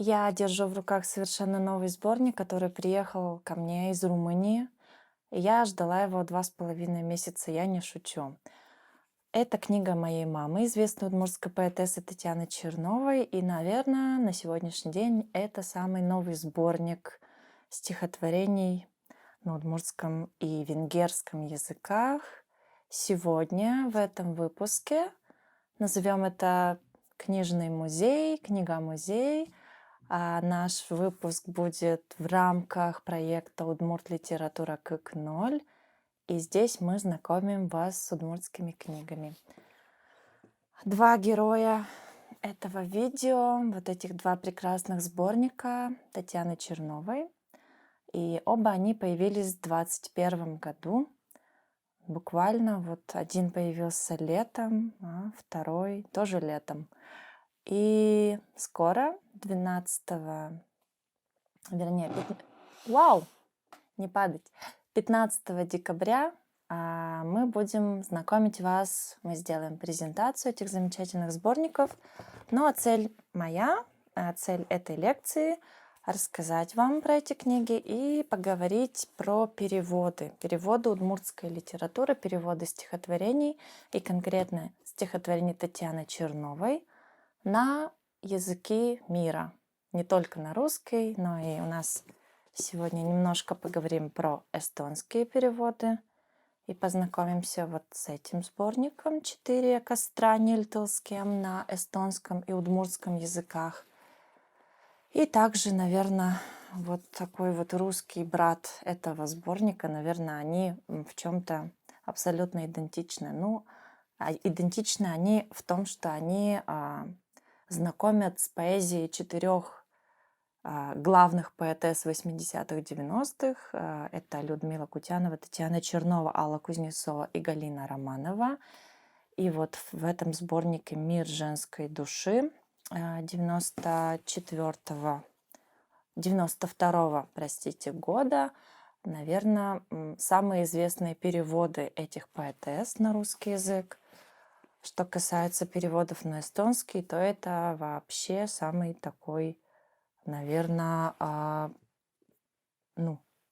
Я держу в руках совершенно новый сборник, который приехал ко мне из Румынии. Я ждала его 2,5 месяца, я не шучу. Это книга моей мамы, известной удмуртской поэтессы Татьяны Черновой. И, наверное, на сегодняшний день это самый новый сборник стихотворений на удмуртском и венгерском языках. Сегодня в этом выпуске назовем это книжный музей, книга-музей. Наш выпуск будет в рамках проекта «Удмурт литература как ноль». И здесь мы знакомим вас с удмуртскими книгами. Два героя этого видео, вот этих два прекрасных сборника Татьяны Черновой. И оба они появились в 2021 году. Буквально вот один появился летом, а второй тоже летом. И скоро, 12, вернее, вау, не падать, 15 декабря мы будем знакомить вас, мы сделаем презентацию этих замечательных сборников. Но цель моя, цель этой лекции — рассказать вам про эти книги и поговорить про переводы удмуртской литературы, переводы стихотворений и конкретно стихотворений Татьяны Черновой на языки мира. Не только на русский, но и у нас сегодня немножко поговорим про эстонские переводы и познакомимся вот с этим сборником «Четыре костра нильтылским» на эстонском и удмуртском языках. И также, наверное, вот такой вот русский брат этого сборника, наверное, они в чем-то абсолютно идентичны. Идентичны они в том, что они знакомят с поэзией четырех главных поэтесс 80-х, 90-х. Это Людмила Кутянова, Татьяна Чернова, Алла Кузнецова и Галина Романова. И вот в этом сборнике «Мир женской души» 92 года, наверное, самые известные переводы этих поэтесс на русский язык. Что касается переводов на эстонский, то это вообще самый такой, наверное,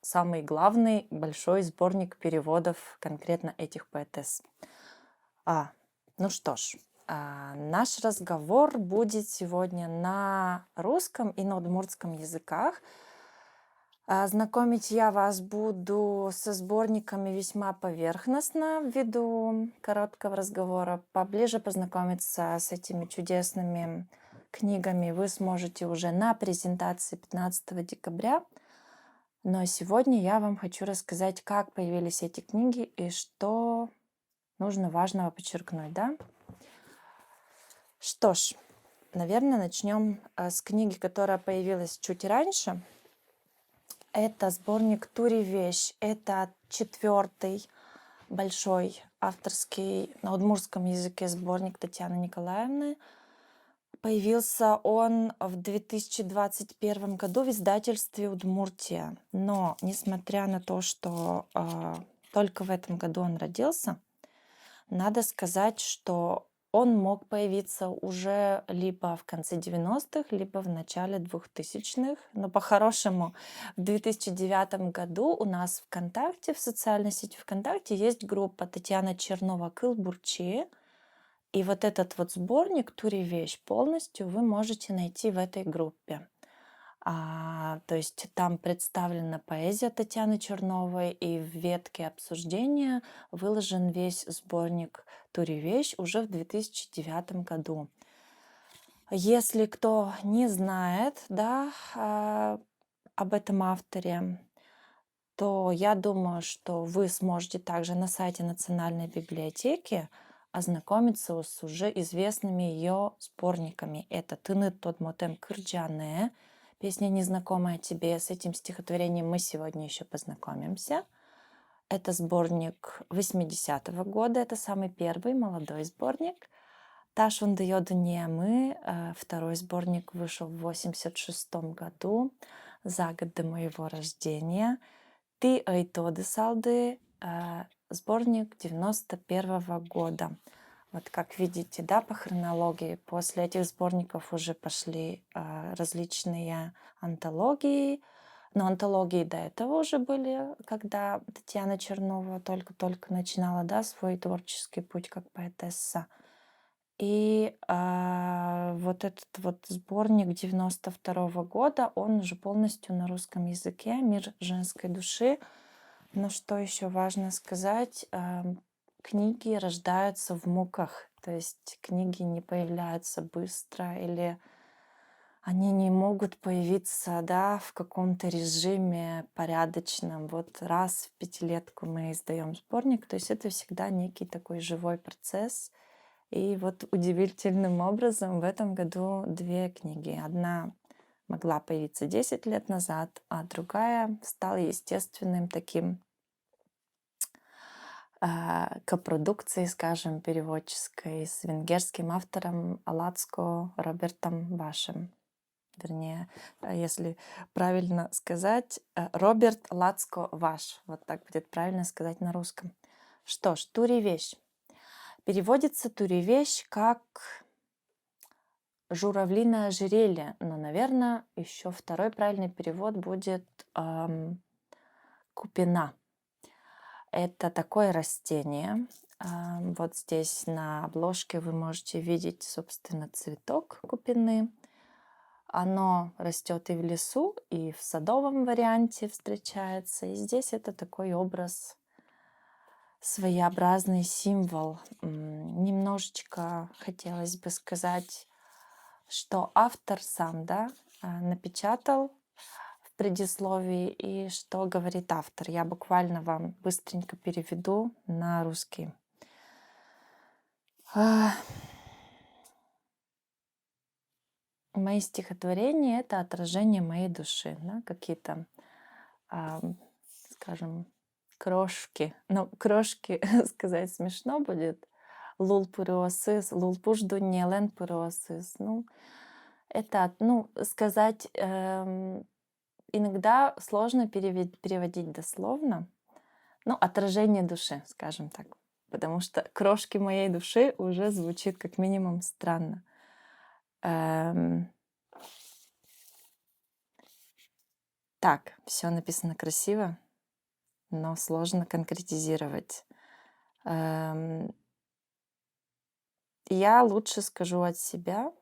самый главный большой сборник переводов конкретно этих поэтесс. Ну что ж, наш разговор будет сегодня на русском и на удмуртском языках. Знакомить я вас буду со сборниками весьма поверхностно ввиду короткого разговора. Поближе познакомиться с этими чудесными книгами вы сможете уже на презентации 15 декабря. Но сегодня я вам хочу рассказать, как появились эти книги и что нужно важного подчеркнуть, да? Что ж, наверное, начнем с книги, которая появилась чуть раньше. Это сборник «Тури вещь». Это 4-й большой авторский на удмуртском языке сборник Татьяны Николаевны. Появился он в 2021 году в издательстве «Удмуртия». Но, несмотря на то, что только в этом году он родился, надо сказать, что он мог появиться уже либо в конце 90-х, либо в начале 2000-х. Но по-хорошему, в 2009 году у нас ВКонтакте, в социальной сети ВКонтакте, есть группа Татьяна Чернова «Кылбурчи». И вот этот вот сборник «Тури вещь» полностью вы можете найти в этой группе. То есть там представлена поэзия Татьяны Черновой, и в ветке обсуждения выложен весь сборник «Тури вещь» уже в 2009 году. Если кто не знает, да, об этом авторе, то я думаю, что вы сможете также на сайте Национальной библиотеки ознакомиться с уже известными ее сборниками. Это «Тынет тот мотем кырджане», песня «Незнакомая тебе». С этим стихотворением мы сегодня еще познакомимся. Это сборник 80-го года, это самый первый молодой сборник. «Ташунды йоду немы», второй сборник вышел в 86 году, за год до моего рождения. «Ты айтоды салды», сборник 91 года. Вот как видите, да, по хронологии, после этих сборников уже пошли различные антологии. Но антологии до этого уже были, когда Татьяна Чернова только-только начинала, да, свой творческий путь как поэтесса. И вот этот вот сборник 92 года, он уже полностью на русском языке, «Мир женской души». Но что еще важно сказать, книги рождаются в муках, то есть книги не появляются быстро или они не могут появиться, да, в каком-то режиме порядочном. Вот раз в пятилетку мы издаем сборник, то есть это всегда некий такой живой процесс. И вот удивительным образом в этом году две книги. Одна могла появиться 10 лет назад, а другая стала естественным таким копродукцией, скажем, переводческой с венгерским автором Лацко Робертом Вашем. Вернее, если правильно сказать, Роберт Лацко Ваш. Вот так будет правильно сказать на русском. Что ж, «Туревещ». Переводится «Туревещ» как «журавлиное ожерелье», но, наверное, еще второй правильный перевод будет «купина». Это такое растение. Вот здесь на обложке вы можете видеть, собственно, цветок купины. Оно растет и в лесу, и в садовом варианте встречается. И здесь это такой образ, своеобразный символ. Немножечко хотелось бы сказать, что автор сам, да, напечатал в предисловии и что говорит автор. Я буквально вам быстренько переведу на русский. Мои стихотворения — это отражение моей души, да, какие-то, скажем, крошки. Ну, крошки сказать смешно будет. Лулпуриосис, лулпужду не пуриосис. Ну, это, ну, сказать иногда сложно переводить дословно. Ну, отражение души, скажем так. Потому что крошки моей души уже звучит как минимум странно. Так, все написано красиво, но сложно конкретизировать. Я лучше скажу от себя.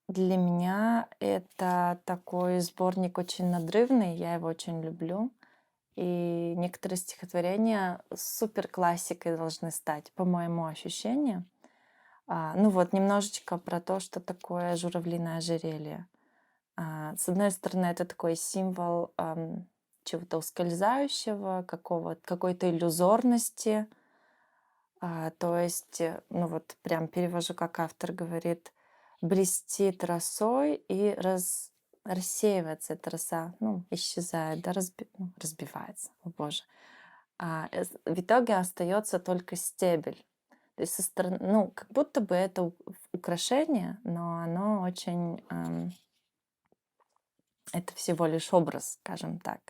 Для меня это такой сборник очень надрывный, я его очень люблю. И некоторые стихотворения супер классикой должны стать, по моему ощущению. Ну вот, немножечко про то, что такое журавлиное ожерелье. С одной стороны, это такой символ чего-то ускользающего, какой-то иллюзорности. То есть, ну вот прям перевожу, как автор говорит, блестит росой и рассеивается эта роса, ну, исчезает, да, разбивается, о боже. В итоге остается только стебель. То есть со стороны, ну, как будто бы это украшение, но оно очень, это всего лишь образ, скажем так.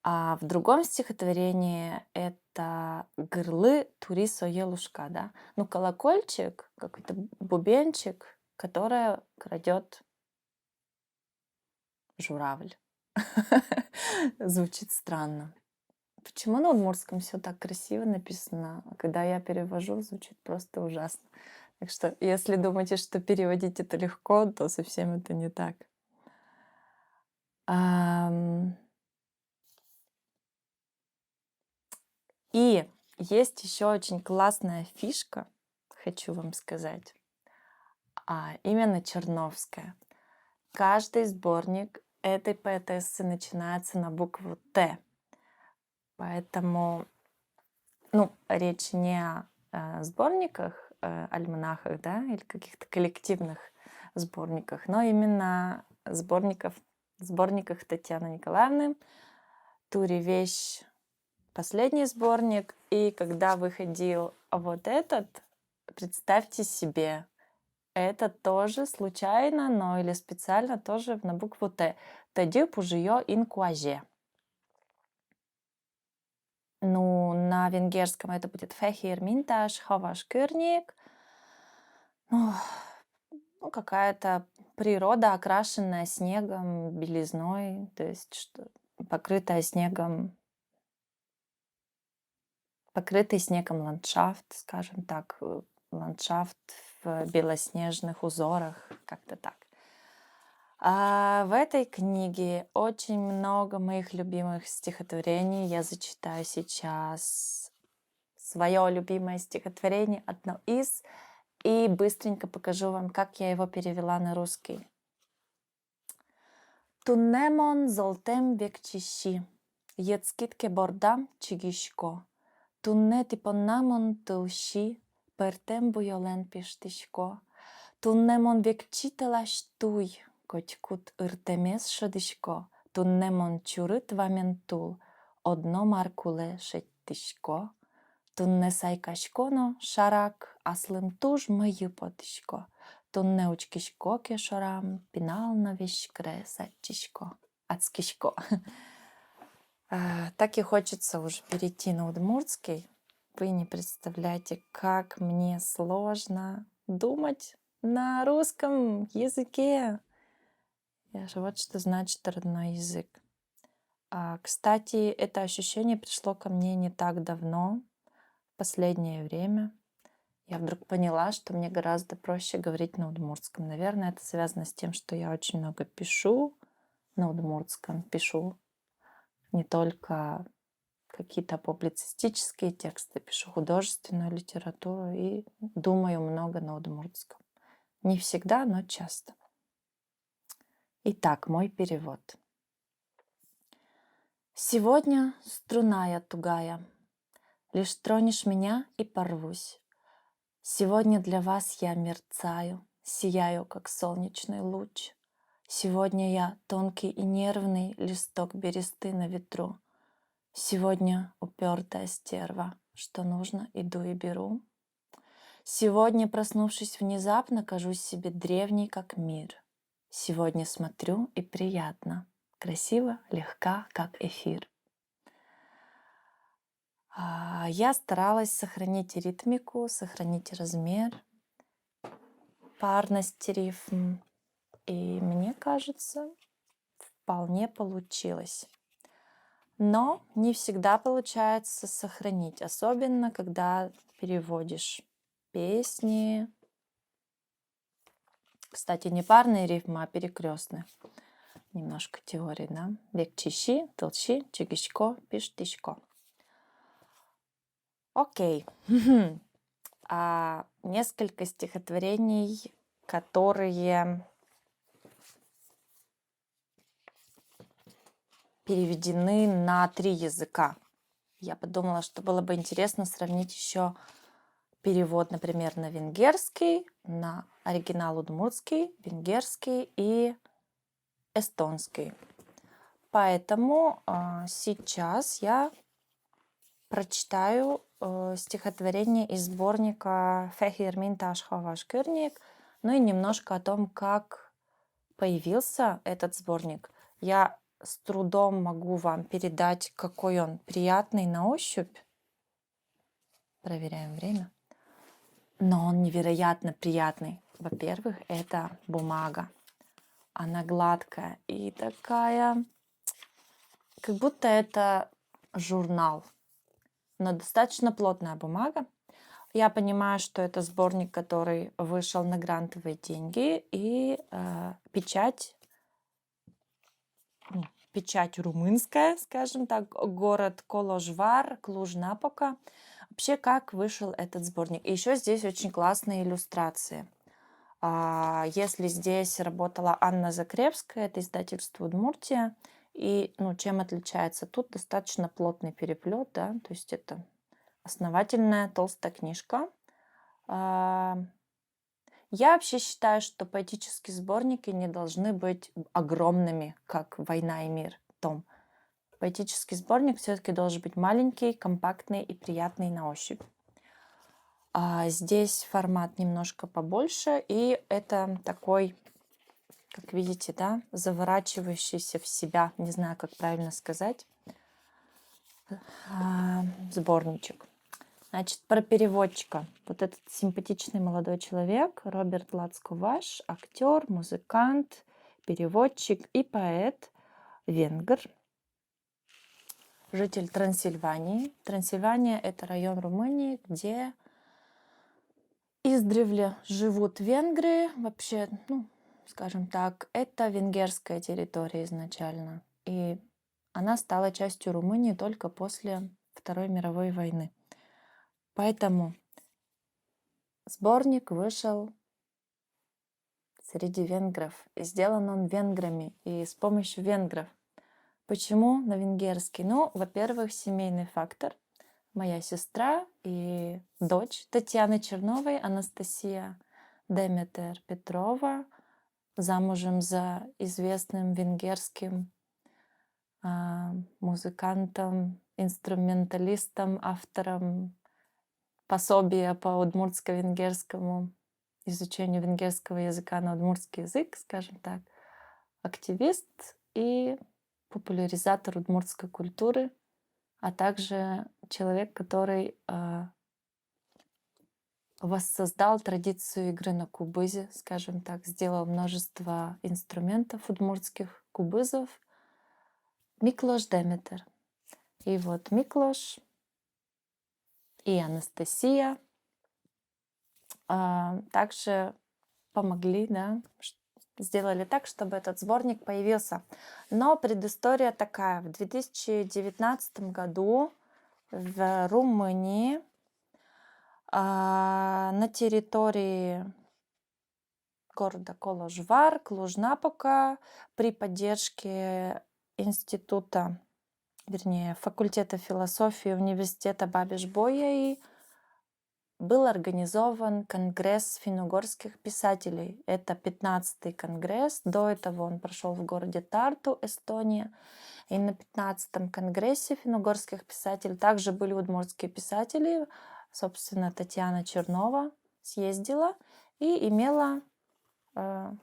А в другом стихотворении это «Гырлы Турисо Елушка», да? Ну, колокольчик, какой-то бубенчик, который крадет журавль. Звучит странно. Почему на удмуртском все так красиво написано, а когда я перевожу, звучит просто ужасно. Так что, если думаете, что переводить это легко, то совсем это не так. И есть еще очень классная фишка, хочу вам сказать, именно черновская. Каждый сборник этой поэтессы начинается на букву «Т». Поэтому, ну, речь не о сборниках, альманахах, да, или каких-то коллективных сборниках, но именно сборниках Татьяны Николаевны. «Туревещ» — последний сборник. И когда выходил вот этот, представьте себе, это тоже случайно, но или специально тоже на букву «Т». «Тоді пужио інкуаже». Ну, на венгерском это будет Фехир Минташ Хаваш Кырник. Ну, ну, какая-то природа, окрашенная снегом, белизной, то есть что покрытая снегом, покрытый снегом ландшафт, скажем так, ландшафт в белоснежных узорах, как-то так. В этой книге очень много моих любимых стихотворений. Я зачитаю сейчас свое любимое стихотворение, одно из, и быстренько покажу вам, как я его перевела на русский. Туннемон золтем векчищи, ецкитке бордам чигишко, тунне типоннамон тылщи, пертем буйолен пиштишко, туннемон векчителаш туй, котькут ыртемес шадишко, туннемон чурит ваментул, одно маркуле шеттишко, тунне сайкашконо шарак, аслым туж мою потишко, тунне учкишко кешорам, пинал на вишкре сачишко, ацкишко. Так и хочется уже перейти на удмуртский. Вы не представляете, как мне сложно думать на русском языке. Вот что значит родной язык. Кстати, это ощущение пришло ко мне не так давно, в последнее время. Я вдруг поняла, что мне гораздо проще говорить на удмуртском. Наверное, это связано с тем, что я очень много пишу на удмуртском. Пишу не только какие-то публицистические тексты, пишу художественную литературу и думаю много на удмуртском. Не всегда, но часто. Итак, мой перевод. Сегодня струна я тугая, лишь тронешь меня и порвусь. Сегодня для вас я мерцаю, сияю, как солнечный луч. Сегодня я тонкий и нервный листок бересты на ветру. Сегодня упертая стерва, что нужно, иду и беру. Сегодня, проснувшись внезапно, кажусь себе древней, как мир. Сегодня смотрю и приятно, красиво, легка, как эфир. Я старалась сохранить ритмику, сохранить размер, парность рифм, и мне кажется, вполне получилось. Но не всегда получается сохранить, особенно когда переводишь песни. Кстати, не парные рифмы, а перекрестные. Немножко теории, да? Векчищи, толщи, чигишко, пиштишко. Окей. Несколько стихотворений, которые переведены на 3 языка. Я подумала, что было бы интересно сравнить еще перевод, например, на венгерский, на оригинал удмуртский, венгерский и эстонский. Поэтому сейчас я прочитаю стихотворение из сборника Фехир Минташ Хаваш Кырник, ну и немножко о том, как появился этот сборник. Я с трудом могу вам передать, какой он приятный на ощупь. Проверяем время. Но он невероятно приятный. Во-первых, это бумага. Она гладкая и такая, как будто это журнал, но достаточно плотная бумага. Я понимаю, что это сборник, который вышел на грантовые деньги, и печать румынская, скажем так, город Коложвар, Клуж-Напока. Вообще, как вышел этот сборник. И еще здесь очень классные иллюстрации. Если здесь работала Анна Закревская, это издательство Удмуртия, и чем отличается? Тут достаточно плотный переплет, да, то есть это основательная толстая книжка. Я вообще считаю, что поэтические сборники не должны быть огромными, как «Война и мир», том. Поэтический сборник все-таки должен быть маленький, компактный и приятный на ощупь. Здесь формат немножко побольше, и это такой, как видите, да, заворачивающийся в себя, не знаю, как правильно сказать. сборничек. Значит, про переводчика. Вот этот симпатичный молодой человек, Роберт Лацкуваш, актер, музыкант, переводчик и поэт, венгр, житель Трансильвании. Трансильвания — это район Румынии, где издревле живут венгры. Вообще, скажем так, это венгерская территория изначально. И она стала частью Румынии только после Второй мировой войны. Поэтому сборник вышел среди венгров. И сделан он венграми и с помощью венгров. Почему на венгерский? Во-первых, семейный фактор. Моя сестра и дочь Татьяны Черновой, Анастасия Деметер Петрова, замужем за известным венгерским музыкантом, инструменталистом, автором пособия по удмуртско-венгерскому изучению венгерского языка на удмуртский язык, скажем так, активист и популяризатор удмуртской культуры, а также человек, который воссоздал традицию игры на кубызе, скажем так, сделал множество инструментов удмуртских кубызов. Миклош Деметер. И вот Миклош и Анастасия также помогли, сделали так, чтобы этот сборник появился. Но предыстория такая. В 2019 году в Румынии на территории города Коложвар, Клуж-Напока, при поддержке института, факультета философии университета Бабиш-Боlyai был организован конгресс финно-угорских писателей. Это 15-й конгресс. До этого он прошел в городе Тарту, Эстония. И на 15-м конгрессе финно-угорских писателей также были удмуртские писатели. Собственно, Татьяна Чернова съездила и имела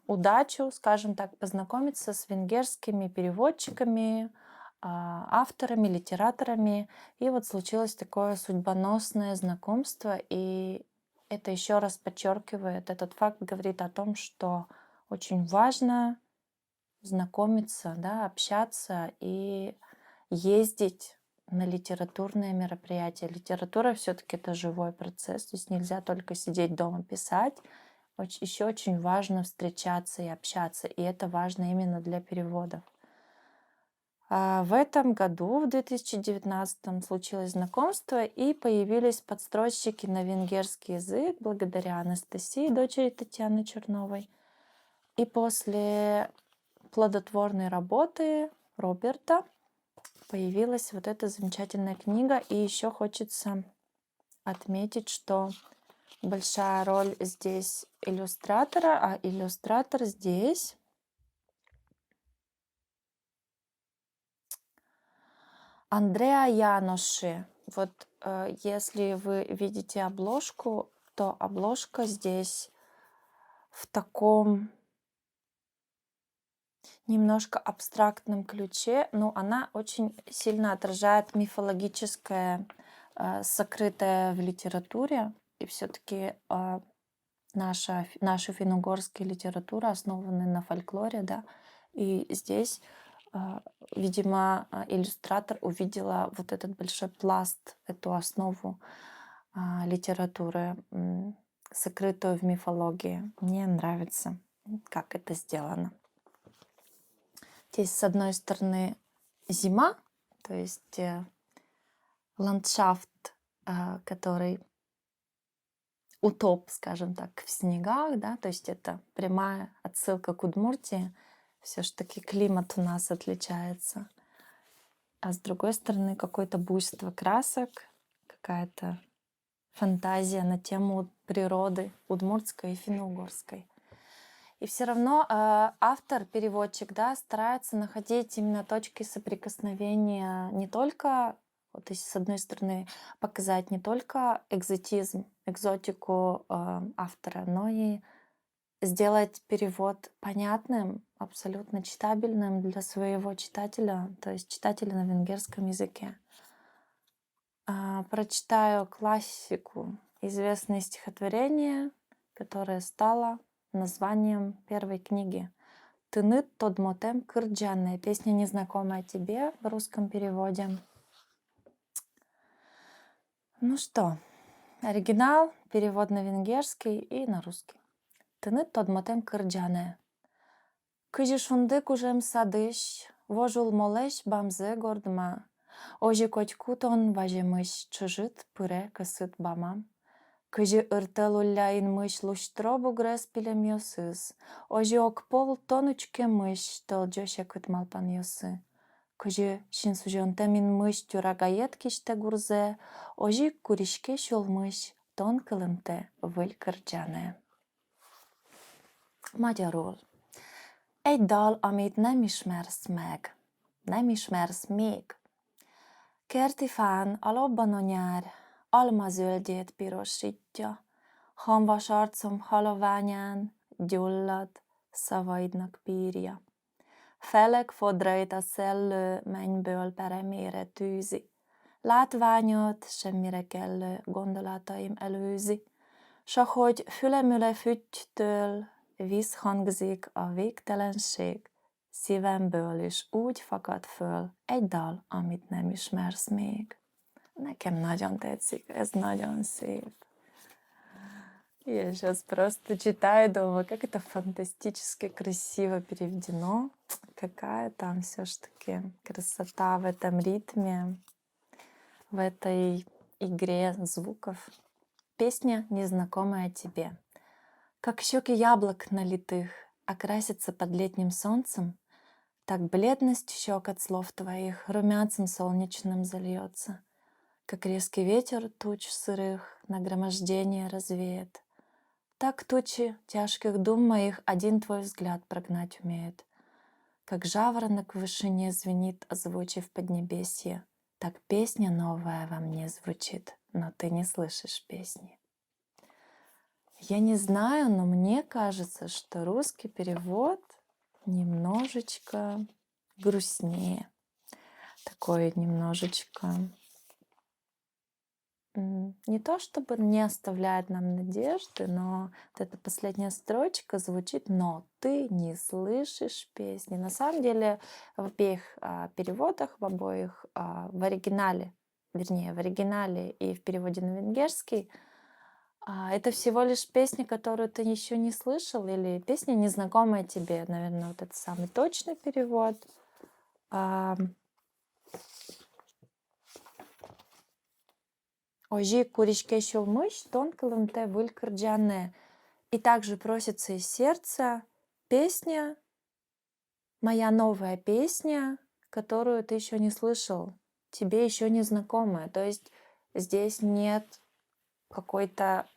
удачу, скажем так, познакомиться с венгерскими переводчиками, авторами, литераторами. И вот случилось такое судьбоносное знакомство. И это еще раз подчеркивает, этот факт говорит о том, что очень важно знакомиться, общаться и ездить на литературные мероприятия. Литература все-таки это живой процесс, то есть нельзя только сидеть дома писать. Еще очень важно встречаться и общаться, и это важно именно для переводов. В этом году, в 2019, случилось знакомство, и появились подстрочники на венгерский язык благодаря Анастасии, дочери Татьяны Черновой. И после плодотворной работы Роберта появилась вот эта замечательная книга. И еще хочется отметить, что большая роль здесь иллюстратора, а иллюстратор здесь Андреа Яноши. Вот если вы видите обложку, то обложка здесь в таком немножко абстрактном ключе, но она очень сильно отражает мифологическое, сокрытое в литературе. И все-таки наша финно-угорская литература основана на фольклоре, да. И здесь, видимо, иллюстратор увидела вот этот большой пласт, эту основу литературы, сокрытую в мифологии. Мне нравится, как это сделано. Здесь, с одной стороны, зима, то есть ландшафт, который утоп, скажем так, в снегах, да, то есть это прямая отсылка к Удмуртии. Все-таки климат у нас отличается. А с другой стороны, какое-то буйство красок, какая-то фантазия на тему природы удмуртской и финно-угорской. И все равно автор, переводчик, старается находить именно точки соприкосновения не только, вот если с одной стороны показать не только экзотизм, экзотику автора, но и сделать перевод понятным, абсолютно читабельным для своего читателя, то есть читателя на венгерском языке. Прочитаю классику, известное стихотворение, которое стало названием первой книги. «Тынет тод мотем кырджанная». Песня, незнакомая тебе в русском переводе. Ну что, оригинал, перевод на венгерский и на русский. «Тынет тод мотем кырджанная». Кыжи шунды кужем садыш, вожул молеш бамзе гордма. Ожи котькутон важемыш, чыжыт пыре кысыт бамам. Кыжи ыртел улляйн мыш луштро бугрес пилем йосыз. Ожи окпол тонучке мыш, толджоша кытмалпан йосы. Кыжи шинсужонтемин мыш тюрагает киште гурзе. Ожи куришке шолмыш, тон кылымте выль кырджане. Magyarul. Egy dal, amit nem ismersz meg, nem ismersz még. Kerti fán a lobbanó nyár almazöldjét pirosítja, hamvas arcom haloványán gyullad, szavaidnak pírja. Felek fodrait a szellő mennyből peremére tűzi, látványot semmire kellő gondolataim előzi, s ahogy fülemüle füttytől visszhangzik a végtelenség, szívemből is úgy fakad föl egy dal, amit nem ismersz még. Nekem nagyon tetszik, ez nagyon szép. Я сейчас просто читаю, думаю, как это фантастически красиво переведено. Какая там все-таки красота в этом ритме, в этой игре звуков. Песня, незнакомая тебе. Как щеки яблок налитых окрасятся под летним солнцем, так бледность щек от слов твоих румянцем солнечным зальется, как резкий ветер туч сырых нагромождение развеет. Так тучи тяжких дум моих один твой взгляд прогнать умеет. Как жаворонок в вышине звенит, озвучив поднебесье, так песня новая во мне звучит, но ты не слышишь песни. Я не знаю, но мне кажется, что русский перевод немножечко грустнее. Такой немножечко не то чтобы не оставляет нам надежды, но вот эта последняя строчка звучит, но ты не слышишь песни. На самом деле в обеих переводах, в обоих, в оригинале, вернее, в оригинале и в переводе на венгерский, это всего лишь песня, которую ты еще не слышал, или песня, незнакомая тебе, наверное, вот это самый точный перевод. Ожи куричке щелмыш, тонколым те выль кырджане. И также просится из сердца песня, моя новая песня, которую ты еще не слышал, тебе еще не знакомая. То есть здесь нет какой-то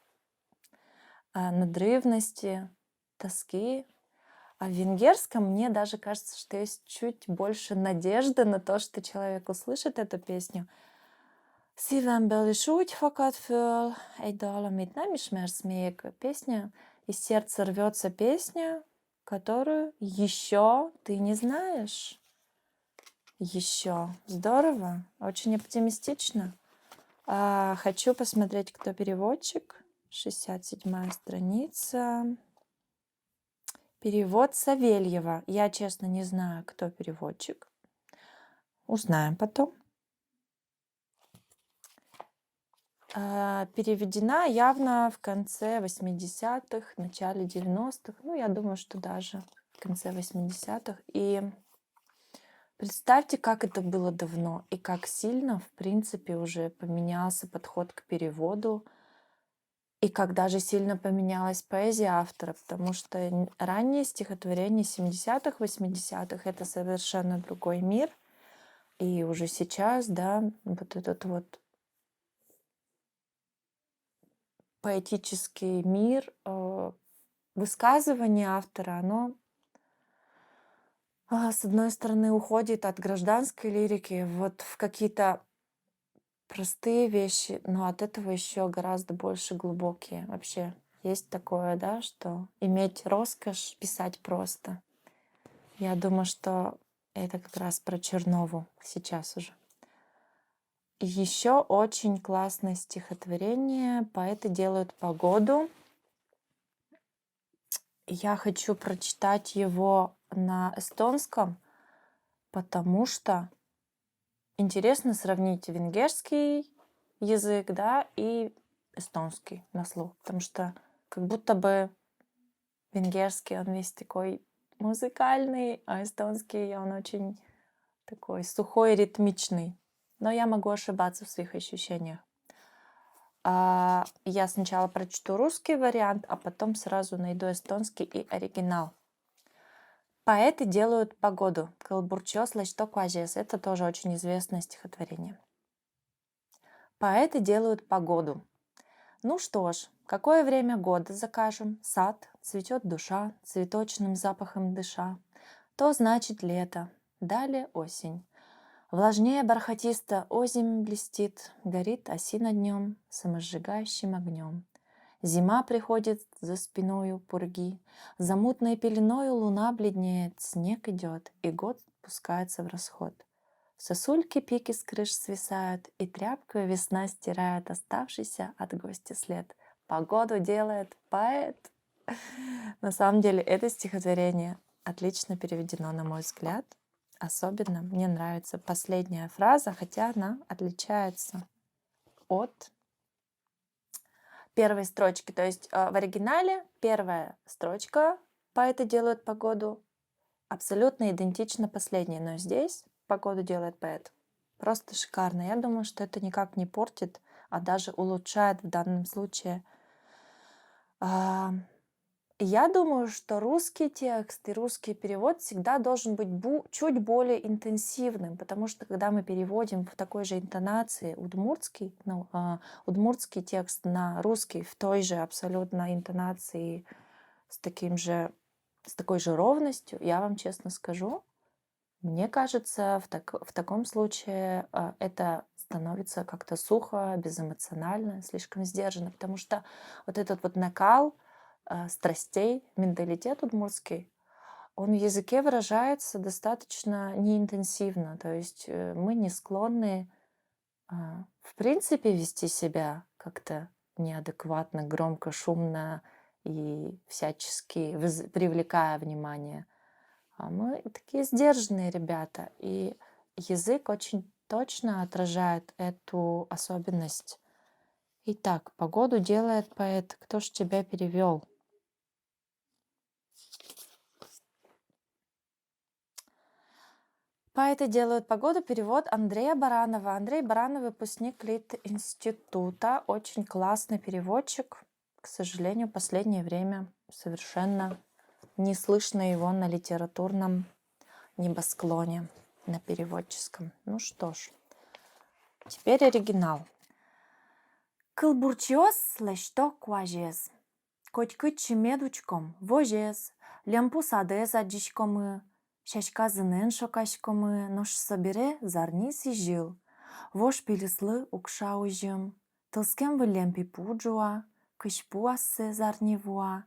надрывности, тоски. А в венгерском мне даже кажется, что есть чуть больше надежды на то, что человек услышит эту песню. Szívemből is úgy fakad föl egy dal, amit nem ismersz még. Песня, из сердца рвется песня, которую еще ты не знаешь. Еще. Здорово. Очень оптимистично. Хочу посмотреть, кто переводчик. 67-я страница. Перевод Савельева. Я, честно, не знаю, кто переводчик. Узнаем потом. Переведена явно в конце 80-х, начале 90-х. Ну, я думаю, что даже в конце 80-х. И представьте, как это было давно и как сильно, в принципе, уже поменялся подход к переводу. И как даже сильно поменялась поэзия автора, потому что ранние стихотворения 70-х, 80-х — это совершенно другой мир. И уже сейчас, да, вот этот вот поэтический мир, высказывание автора, оно, с одной стороны, уходит от гражданской лирики вот в какие-то простые вещи, но от этого еще гораздо больше глубокие. Вообще есть такое, да, что иметь роскошь писать просто. Я думаю, что это как раз про Чернову сейчас уже. Еще очень классное стихотворение. Поэты делают погоду. Я хочу прочитать его на эстонском, потому что интересно сравнить венгерский язык, да, и эстонский на слух, потому что как будто бы венгерский, он весь такой музыкальный, а эстонский, он очень такой сухой, ритмичный. Но я могу ошибаться в своих ощущениях. Я сначала прочту русский вариант, а потом сразу найду эстонский и оригинал. Поэты делают погоду. Кылбурчос лачто кважес. Это тоже очень известное стихотворение. Поэты делают погоду. Ну что ж, какое время года закажем? Сад, цветет душа, цветочным запахом дыша. То значит лето, далее осень. Влажнее бархатисто озимь блестит, горит осина днем самосжигающим огнем. Зима приходит за спиною пурги, за мутной пеленою луна бледнеет, снег идет, и год пускается в расход. Сосульки пики с крыш свисают, и тряпкой весна стирает оставшийся от гостя след. Погоду делает поэт. На самом деле это стихотворение отлично переведено, на мой взгляд. Особенно мне нравится последняя фраза, хотя она отличается от первой строчки. То есть в оригинале первая строчка «Поэты делают погоду» абсолютно идентична последней, но здесь «Погоду делает поэт». Просто шикарно. Я думаю, что это никак не портит, а даже улучшает в данном случае. Я думаю, что русский текст и русский перевод всегда должен быть чуть более интенсивным, потому что когда мы переводим в такой же интонации удмуртский текст на русский в той же абсолютно интонации с такой же ровностью, я вам честно скажу, мне кажется, в таком случае это становится как-то сухо, безэмоционально, слишком сдержанно, потому что вот этот вот накал страстей, менталитет удмуртский, он в языке выражается достаточно неинтенсивно. То есть мы не склонны, в принципе, вести себя как-то неадекватно, громко, шумно и всячески привлекая внимание. А мы такие сдержанные ребята, и язык очень точно отражает эту особенность. Итак, погоду делает поэт. Кто ж тебя перевел? Поэты делают погоду. Перевод Андрея Баранова. Андрей Баранов, выпускник Лит-института. Очень классный переводчик. К сожалению, в последнее время совершенно не слышно его на литературном небосклоне, на переводческом. Ну что ж, теперь оригинал. Кылбурчиос лешто кважес. Котькычы медучком вожес. Лямпу саде заджичкомы. Шашказынын шокашкомы. Нош собере зарни сижил. Вош пилислы укшаужым. Тылскем в лемпи пуджуа. Кышпуасы зарнивуа.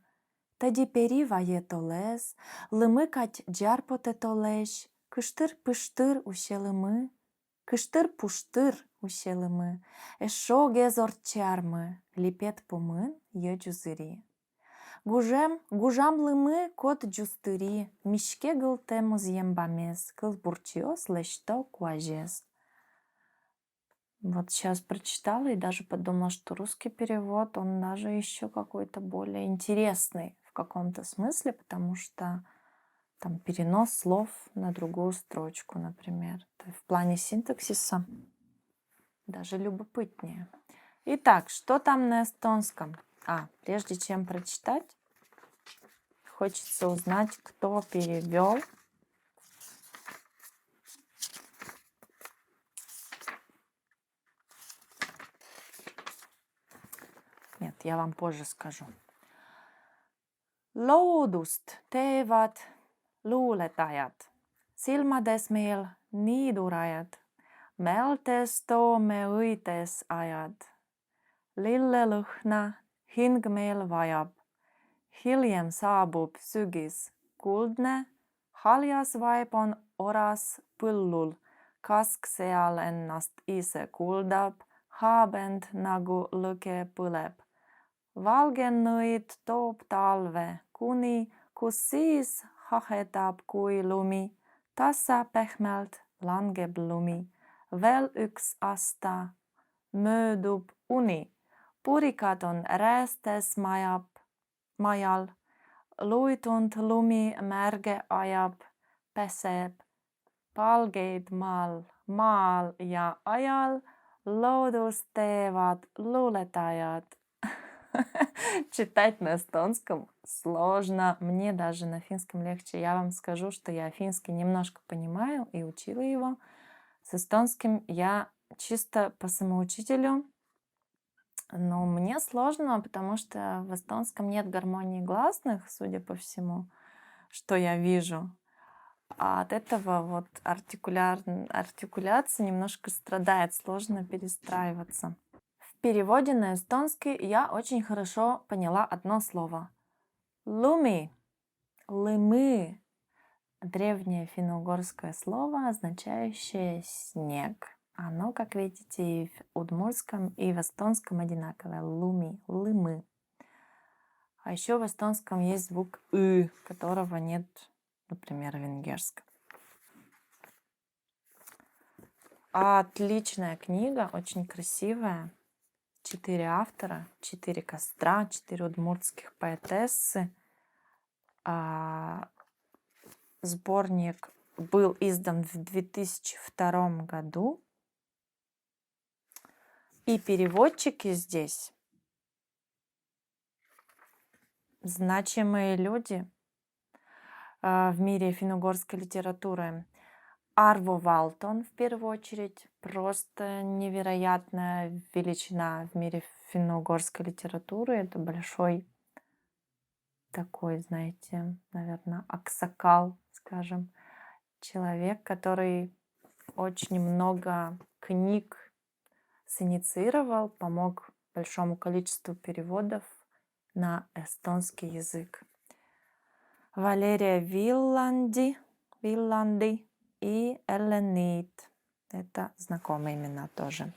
Тади пери вае толес. Лымыкать джарпоте толеш. Кыштыр-пыштыр ущелымы. Кыштыр-пуштыр ущелымы. Эшоге зорчармы. Липет пумын ечузыри. Гужамлымы кот джустыри. Мишке гылтемуз ембамес. Кылбурчиос лешто куажес. Вот сейчас прочитала и даже подумала, что русский перевод, он даже еще какой-то более интересный в каком-то смысле, потому что там перенос слов на другую строчку, например. В плане синтаксиса даже любопытнее. Итак, что там на эстонском? Прежде чем прочитать, хочется узнать, кто перевел. Нет, я вам позже скажу. Loodust teevad luuletajad, silmades meil niidurajad, meeltes toome õides ajad. Lillelõhna hing meil vajab, hiljem saabub sügis kuldne, haljas vaib on oras põllul, Kask seal ennast ise kuldab, habend nagu lõge põleb. Valgenuid toob talve, kuni kus siis hahedab kui lumi. Tassa pehmelt langeb lumi. Veel üks aasta möödub uni. Purikad on räästes majal. Luitunud lumi märge ajab, peseb palgeid maal ja ajal. Loodust teevad luuletajad. Читать на эстонском сложно. Мне даже на финском легче. Я вам скажу, что я финский немножко понимаю и учила его. С эстонским я чисто по самоучителю. Но мне сложно, потому что в эстонском нет гармонии гласных, судя по всему, что я вижу. А от этого вот артикуляция немножко страдает, сложно перестраиваться. В переводе на эстонский я очень хорошо поняла одно слово. Луми. Лымы. Древнее финно-угорское слово, означающее снег. Оно, как видите, и в удмуртском, и в эстонском одинаковое. Луми, лымы. А еще в эстонском есть звук «ы», которого нет, например, в венгерском. Отличная книга, очень красивая. 4 автора, 4 костра, 4 удмуртских поэтессы. Сборник был издан в 2002 году. И переводчики здесь значимые люди в мире финно-угорской литературы. Арво Валтон, в первую очередь, просто невероятная величина в мире финно-угорской литературы. Это большой такой, знаете, наверное, аксакал, скажем, человек, который очень много книг синициировал, помог большому количеству переводов на эстонский язык. Валерия Вилланди и Эллен Нит. Это знакомые имена тоже.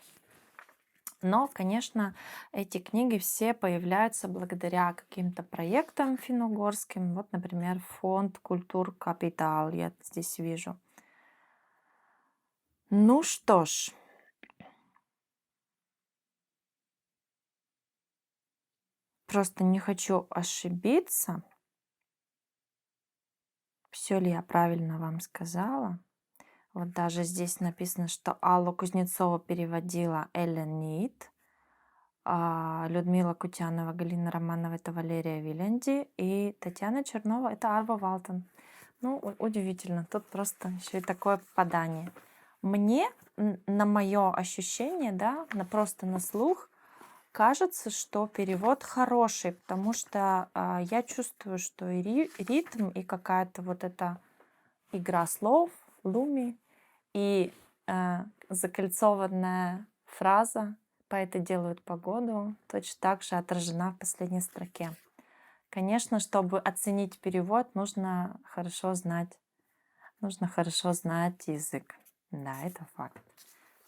Но, конечно, эти книги все появляются благодаря каким-то проектам финно-угорским. Вот, например, фонд Культур Капитал я здесь вижу. Ну что ж. Просто не хочу ошибиться. Все ли я правильно вам сказала? Вот даже здесь написано, что Аллу Кузнецову переводила Эллен Нит, Людмила Кутянова, Галина Романова — это Валерия Виленди, и Татьяна Чернова — это Арва Валтон. Ну, удивительно, тут просто еще и такое попадание. Мне, на мое ощущение, да, просто на слух, кажется, что перевод хороший, потому что я чувствую, что и ритм, и какая-то вот эта игра слов, луми, и закольцованная фраза «поэты делают погоду» точно так же отражена в последней строке. Конечно, чтобы оценить перевод, нужно хорошо знать язык. Да, это факт.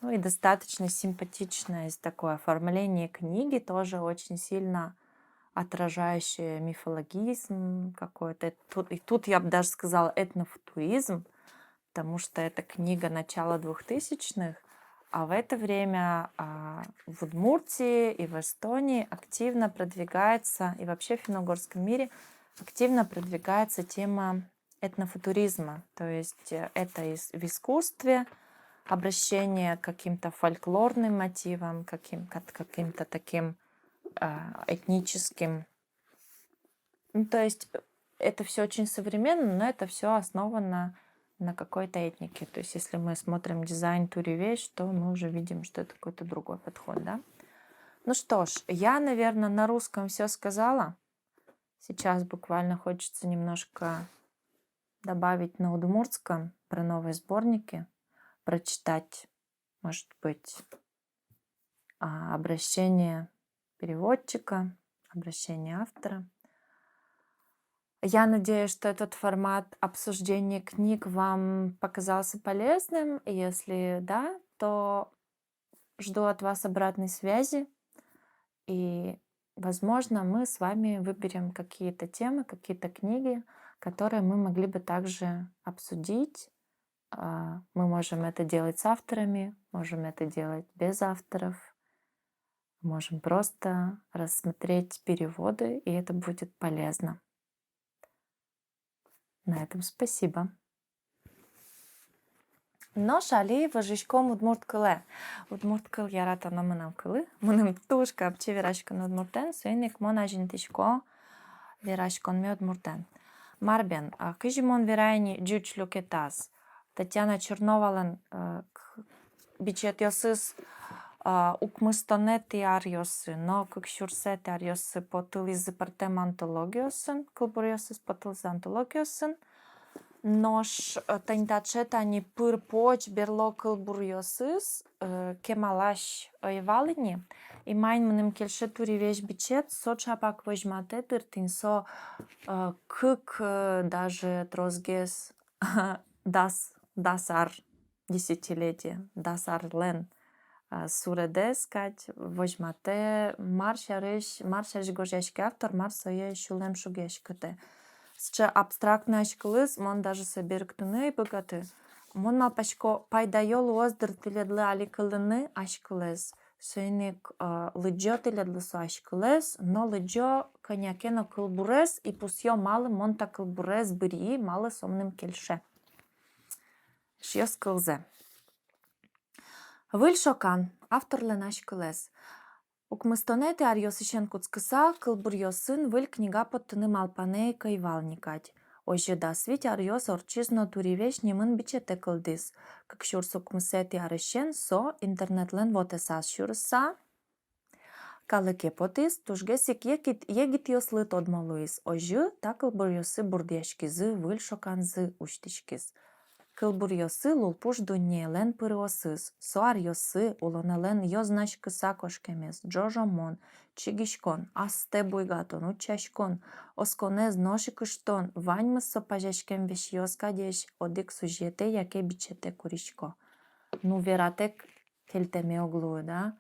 Ну и достаточно симпатичное такое оформление книги, тоже очень сильно отражающее мифологизм какой-то. И тут я бы даже сказала этнофутуризм, потому что это книга начала 2000-х, а в это время в Удмуртии и в Эстонии активно продвигается, и вообще в финно-угорском мире активно продвигается тема этнофутуризма. То есть это в искусстве, обращение к каким-то фольклорным мотивам, каким-то таким этническим. Ну, то есть это все очень современно, но это все основано на какой-то этнике. То есть если мы смотрим дизайн, туре, вещь, то мы уже видим, что это какой-то другой подход, да? Ну что ж, я, наверное, на русском все сказала. Сейчас буквально хочется немножко добавить на удмуртском про новые сборники, прочитать, может быть, обращение переводчика, обращение автора. Я надеюсь, что этот формат обсуждения книг вам показался полезным. Если да, то жду от вас обратной связи. И, возможно, мы с вами выберем какие-то темы, какие-то книги, которые мы могли бы также обсудить. Мы можем это делать с авторами, можем это делать без авторов, можем просто рассмотреть переводы, и это будет полезно. На этом спасибо. Но шали вожичком удмурт кыле. Удмурт кыл ярата намынам кылы. Мыным тушка апче верашкон удмуртен, суйник мона жинтишко верашкон ме удмуртен. Марбен, кыжимон верайни джуч люкетас. Татьяна Черновален бичет йосыз укмыстонети арьосы, но как шурсети арьосы потылизы партем антологиосын, кылбурьосыз потылизы антологиосын. Нож тантачетани пыр поч берло кылбурьосыз, кемалаш ойвалыни, и майн мным кельше тури веш бичет, со чапак вожмате тыртинсо кык даже трозгес дасар десятилетие, дасар лен суредес, кать вожмате маршарыш гожешки автор, марсое шулем шугешкате. Ще абстрактный ашкылыз, мон даже соберктыны богаты. Мон малпашко пайдайол оздыр тиледлы аликылыны ашкылыз. Сөйник лыджо тиледлы су ашкылыз, но лыджо конякено кылбурез, и пусьё малы монта кылбурез бырии, малы сомным кельше. Шьё скылзе. Выль шокан, автор лен ашкылыз. Укмыстонети арьосышен куцкыса, кылбурьосын выль книга поттыны малпаней кайвалникать. Ожы да свить арьос орчизно туривеш немын бичете кылдыс. Как шурс укмысети арышен со интернетлен вотесас шурса. Калыке потыс тужгесик егит йослы тодмолуис. Ожы та кылбурьосы бурдешкизы выль шоканзы уштишкиз. Кылбурьосы лулпуш дуньелен пырыосыз, соарьосы улонелен йознаш кыса кошкемес, джожомон, чигишкон, асте буйгатон, учашкон, осконез ношикыштон, ваньмыс сопажешкем веш йоскадеш, одик сужете, яке бичете куришко. Ну вератек келтеме оглуы, да?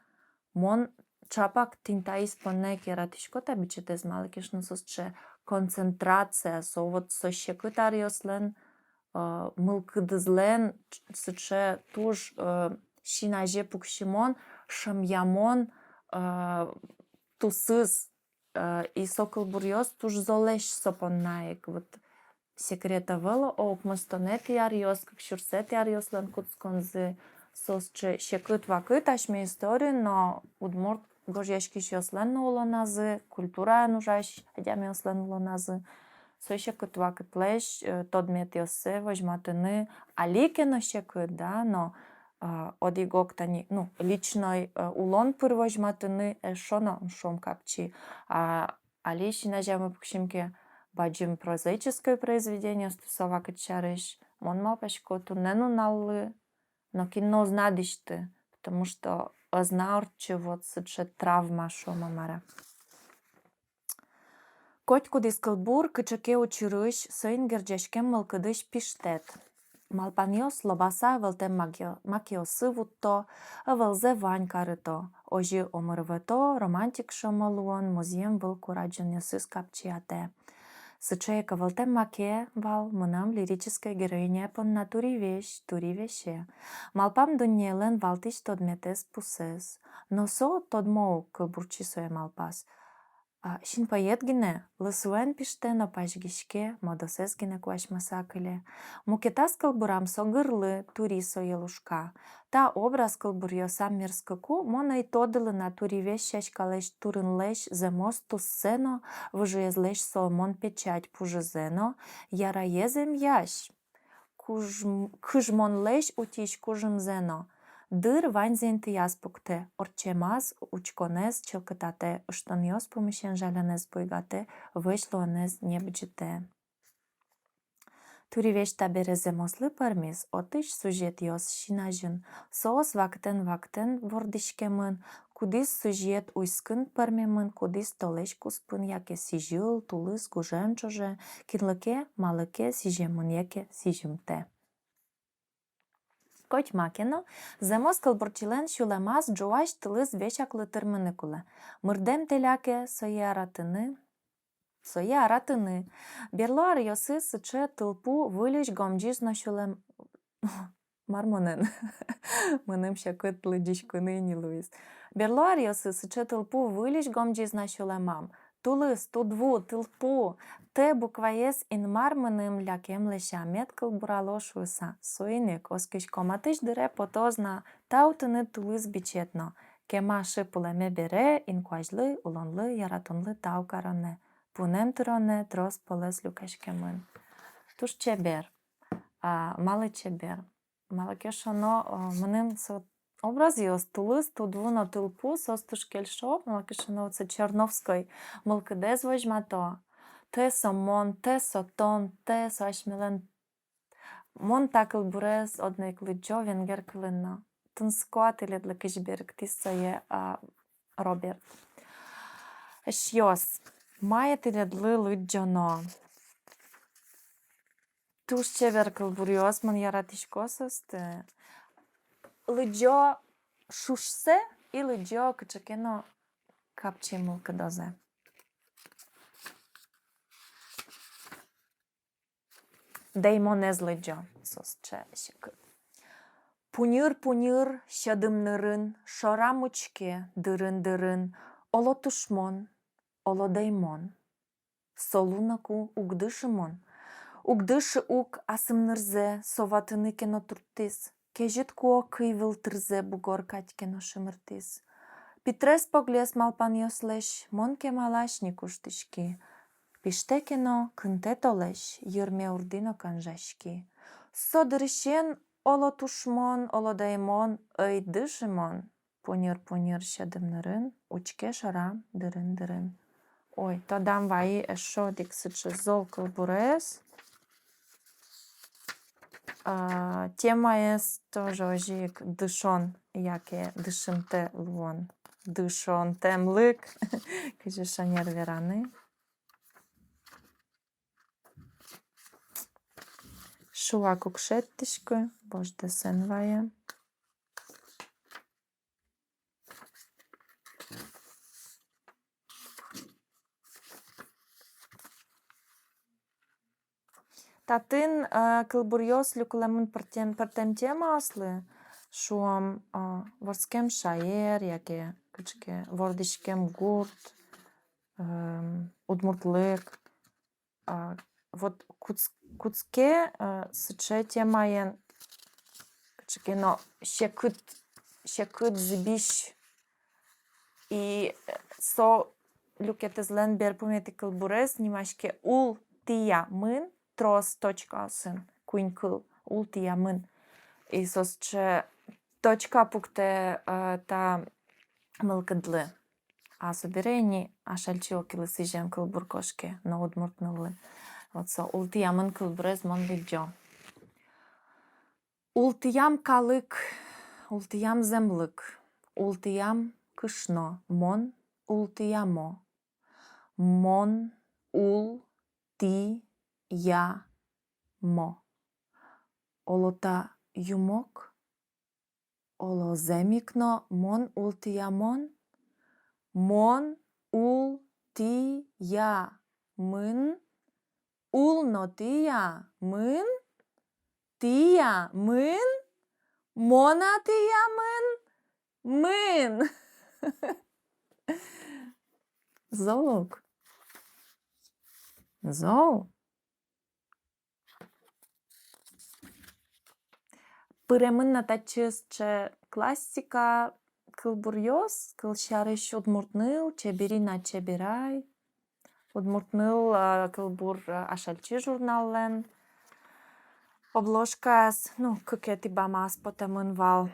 Мон чапак тинтаис понне кератишкота бичете змалкишно сосче концентрация, со вот сощекытарьослен, мылкыдызлен сыче туж шинаже пукшимон, шамьямон тусыз и сокол бурьос туж золеш сопоннаек. Вот секрета вела укмыстонети арьос, как шурсети арьослен куцконзы сосче шекыт вакыт ашме историю, но удмурт гожешки шослен улоназы, культура нужаш адяме ослен улоназы. Соще кытва кытлеш, тодмет йосе, вожматыны, аликено ще кыт, да, но одигоктани, ну, личной улон пыр вожматыны, шоно шом капчи. Али шинажамы пукшимке баджим прозаическое произведение стусова качарыш, мон малпашко тунену наллы, но кино знадишты, потому что знаорче вот сыче травма шома мара. Котку дискалбур кычаке учырыш сыйн герджешкем мылкыдыш пиштет. Малпаньос лобаса вылтем макиосы вутто, вылзе вань карыто. Ожи омырвето романтик шомолуон музеем выл кураджан ясыс капчиате. Сычеека вылтем маке вал мынам лирическая героиня пон натури веше. Малпам дуньелен валтиш тодметес пусес. Но со тодмоу кылбурчи сое малпас. Шин поедгине, лысуэн пиштено пашгишке, модосесгине куашмасакыле. Мукетас кылбурам согырлы, тури соелушка. Та образ кылбурьо сам мирскаку, мона и тодылы на тури вещаш калеш турынлеш земос туссено, выжуезлеш соломон печать пужезено, яраезем яш. Кыжмонлеш утиш кужымзено. Дыр ванзен тияс пукте, орчемаз учконез челкатате, штоньос помещен жалянез бойгате, вышлуанез небджите. Тури вещта березе мослы пармис, отыш сюжет йос шинажын, соос вактен вордишкемын, Кудис сужет уйскын пермемын, кудис толечку спын, яке сижил, тулыс, гуженчоже, кирлыке, малыке, сижемын, яке сижимте. Коть макено, земос кылбурчилен шулемас джуаш тылыс вечаклы тырмыныкулы. Мырдем теляке соє аратыны. Берлуар йосы сыче тылпу вылюч гомджизно шулем... Мармонен. Мыным шакыт лыдичку ныни луис. Берлуар йосы сыче тылпу вылюч гомджизно шулемам. Тулыс, тудву, тылпу. Те букваес инмар мыным лякем лещамет кылбуралошуса. Суйник, оскиш коматыш дыре потозна таутыны тулыс бичетно. Кема шыпулеме бере, инкуажлы, улонлы, яратонлы таукароне. Пунем тыроне, трос полес люкашкемын. Туш чебер. Малы чебер. Малакешоно мыным образиос тулыс, тудвуно тылпу, состуш кельшоп, малакешоно це Черновской. Мылкыдез вожмато. Тесо мон, тесо тон, тесо ашмилен. Мон такыл бурез одне клиджо венгер клинно. Тунскуатиле для кишберг тисо є Роберт. Ешйос. Маєтиле дли лиджоно. Туш чевер кылбурьос мон яратишкососте. Лиджо шушсе і лиджо кичакено капчі мулкадозе. Деймо не злиджо, сосче щекит. Пунір, щадимнирин, шорамучке, дирин, олотушмон, олодеймон. Солунаку угдишимон. Угдиши ук асимнирзе, соватини кено туртис. Кежитку кивил трзе бугор катькено шимиртис. Пітрес поглес малпан йослеш, монке малашні куштишки. Піштекено кынте толеш, йырме урдино канжашки. Содыришен олотушмон, олодаймон, өйдышимон. Пунір, щадимнирин, учке шара, дирин. Ой, то дам ваї ешо диксиче зол кылбурес. Тема ес тоже ожик дышон, яке дышимте лвон. Дышон темлик, каже шанер верани. Шуа кукшеттишки, божде сенває. Татин кылбурьос люкулемын партем тема аслы, шуам ворскем шаер, яке кычке вордишкем гурт, удмуртлык. Вот куцке сыче темаен кычке, но щекыт зибиш и со люкетезлен бер пумети кылбурес нимашке ул тия мын трос точка сын куин кыл ул тия мын и сосче точка пукте та мылкыдлы. А соберени ашальчи окилы сижем кылбуркошке на удмуртнылы. Вот со ул тия мын кылбурес мон виджо. Ултиям калык, ултиям землык, ултиям кышно, мон ултиямо. Мон ул ти я мо. Олота юмок, олоземікно, мон ултиямон. Мон ул ти я мин. Улно тия мин. Тия мин. Мона тия мин. Мин. Золок. Зол. Пыремын натачысче классика кылбурьос, кылшарыш удмуртныл, чеберина чеберай. Удмуртныл кылбур ашальчи журналлен. Обложкас, ну, кыкети бамас потемын вал.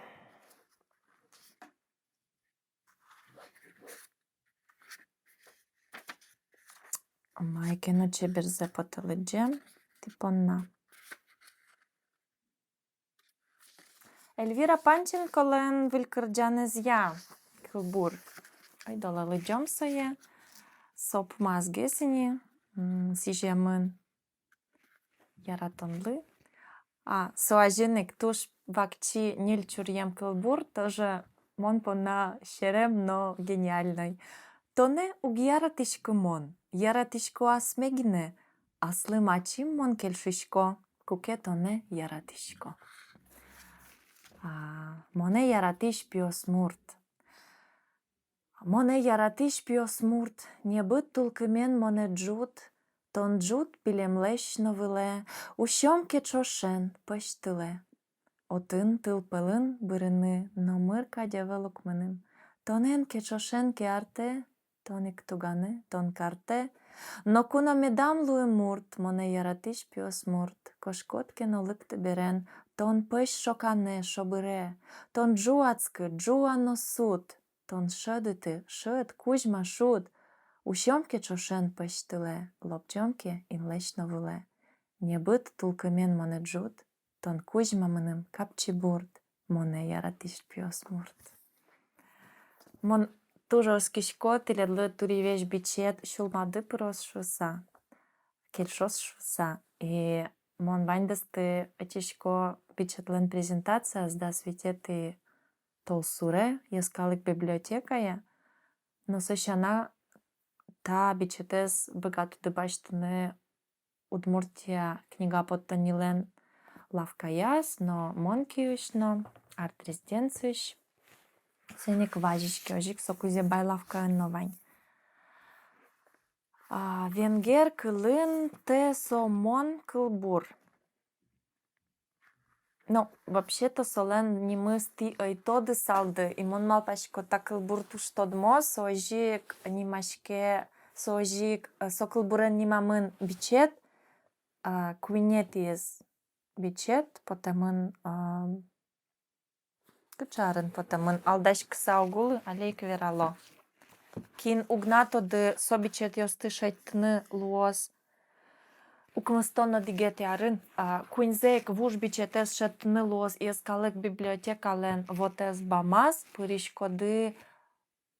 Майкено чеберзе потеледжем, типонна. Ельвіра Панченко лен вилькырджанез я. kılbur. Ay dolalı jomsaya. Sopmaz gesini. Sijemın yaratınlı. Соаженик туш вакчи нильчурьем кылбур тоже монпона шерем, но гениальной. Тоне угяратишко мон, яратишко асмегине, аслы мачим мон кельшишко, куке тоне яратишко. Моне яратиш пиосмурт. Моне яратиш пиосмурт, не быт тулкымен моне джут, тон джут пилемлещ новиле, ущомке чошен пештиле. Отын тыл пелын бирини, но мирка дявелок меним. Тонен ке чошен ке арте, тоник тугане, тон карте, но куна медам луе мурт, моне яратиш пиосмурт, кошкот ке ноликте берен, тон пеш шокане, шобире, тон джуацки, джуано суд, тон шедити, шед, кузьма шуд, ущомке чошен пештиле, лобчомке інлещ новиле. Не бит тулкамен моне джут, тон кузьма меним капчі бурт, моне яратиш пиосмурт. Мон тоже оскишкот или длы тури веш бичет шулмады пырос шуса, кельшос шуса. И мон вайндасты очишко бичетлен презентация сда свететы толсуре, ескалык библиотекая, но сощана та бичетес богату дебаштыны Удмуртия книга подтанилен лавкаяс, но монкиюшно, арт-резиденциш, сеник важички, ожик сокузе байлавка новань. Венгер кылын те сомон кылбур. Ну, вообще-то солен нимыс ти тоды салды, и мон малпашко та кылбур туштодмо, соожик нимашке, соожик со кылбурен нимамын бичет, куинетиес бичет, потамын кычарын потамын алдаш кыса огулы, алейк верало. Кин угнатоды собичет йостышайтны луос укмыстоно дигетярын, куинзек вуш бичетес шатны луос ескалык библиотекален вотес бамаз, пыришкоды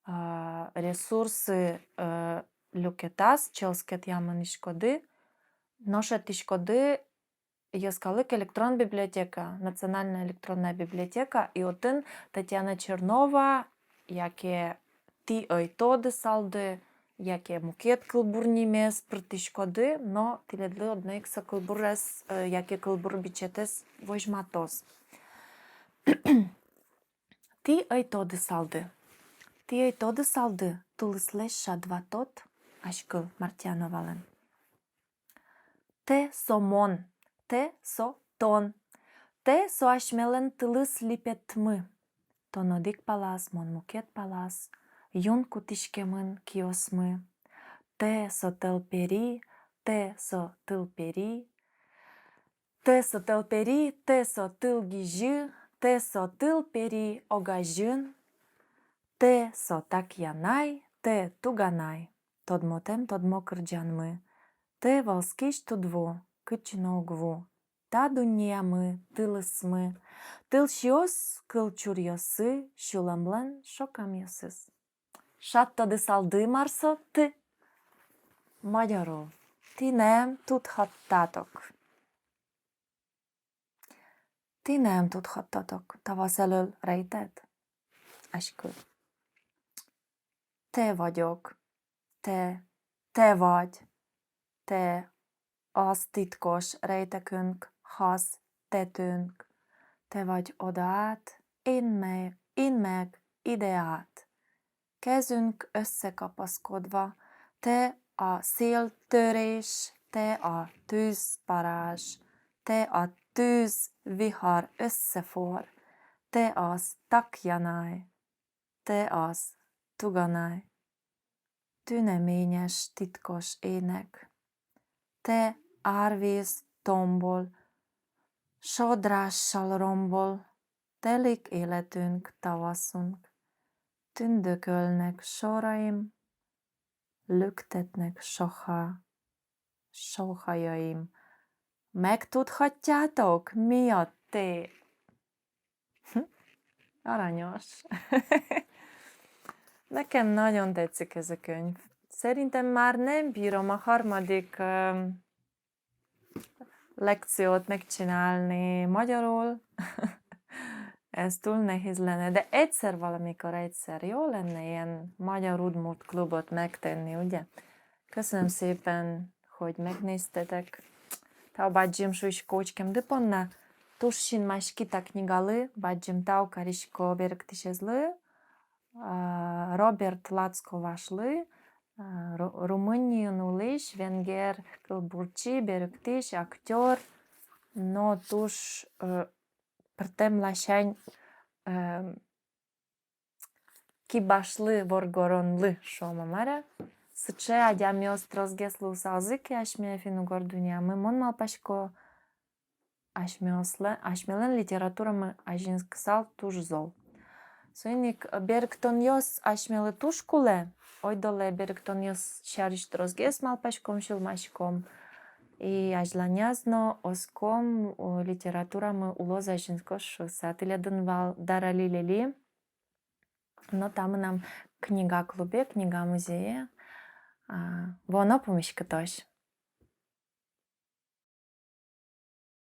ресурсы люкетас, челскет яманишкоды, ношетишкоды ескалык электрон библиотека, национальная электронная библиотека, и отын Татьяна Чернова, яке ти тоды салды, яке мукет кылбурнимес пртишкоды, но тиледлы однекса кылбурес, яке кылбур бичетес вожматос. Ти тоды салды. Ти тоды салды, тулыслеш шадватот, ашкыл Мартьяновален. Те сомон. Те со тон. Те со ашмелен тылыс липетмы. Тонодик палас, мон мукет палас. Юн кутишкемын киосмы. Те со телпери, те со тылпери. Те со телпери, те со тылгижы. Те со тылпери огажын. Те со такянай, те туганай. Тодмотем тодмо кырджанмы. Те волскиш тудво. Кычыногву. Та дуньямы, тылысмы. Тылшиос, кылчурьосы, шуламлен шокамьосыз. Шаттады салды марсо ты. Magyarul. Ti nem tudhattatok. Ti nem tudhattatok. Tavasz elől rejtett? Eskü. Te vagyok. Te vagy. Te az titkos rejtekünk, hasz, tetőnk. Te vagy odaát, én meg ideát. Kezünk összekapaszkodva, te a széltörés, te a tűzparázs, te a tűzvihar összefor, te az takjanaj, te az tuganaj. Tüneményes, titkos ének. Te árvíz tombol, sodrással rombol, telik életünk, tavaszunk. Tündökölnek soraim, lüktetnek sohajaim. Megtudhatjátok, mi a té? Aranyos. Nekem nagyon tetszik ez a könyv. Szerintem már nem bírom a harmadik lekciót megcsinálni magyarul. Ez túl nehéz lenne, de egyszer jó lenne ilyen magyar Udmurt klubot megtenni, ugye? Köszönöm szépen, hogy megnéztetek. Tau бачим, що шкочкам дипонна. Тушшин машки та книгалы, бачим тау каришко беректишезлы, Роберт Лацко вашлы, Румынию нулиш, венгер кылбурчи, беректиш, актер, но туш Пыртем лашань ки башлы воргоронлы шомамара. Сыче адямиос трозгеслы усалзыки ашмефину гордунямы мон малпашко ашмелен литературамы ажинсксал туш зол. Суйник берктон йос ашмелы туш куле, ойдоле берктон йос шариш трозгес малпашком шилмашком. И ажланязно оском литературамы улоз ажинскош сатылядын вал даралилели. Но там нам книга клубе, книга музее. Воно помішки тож.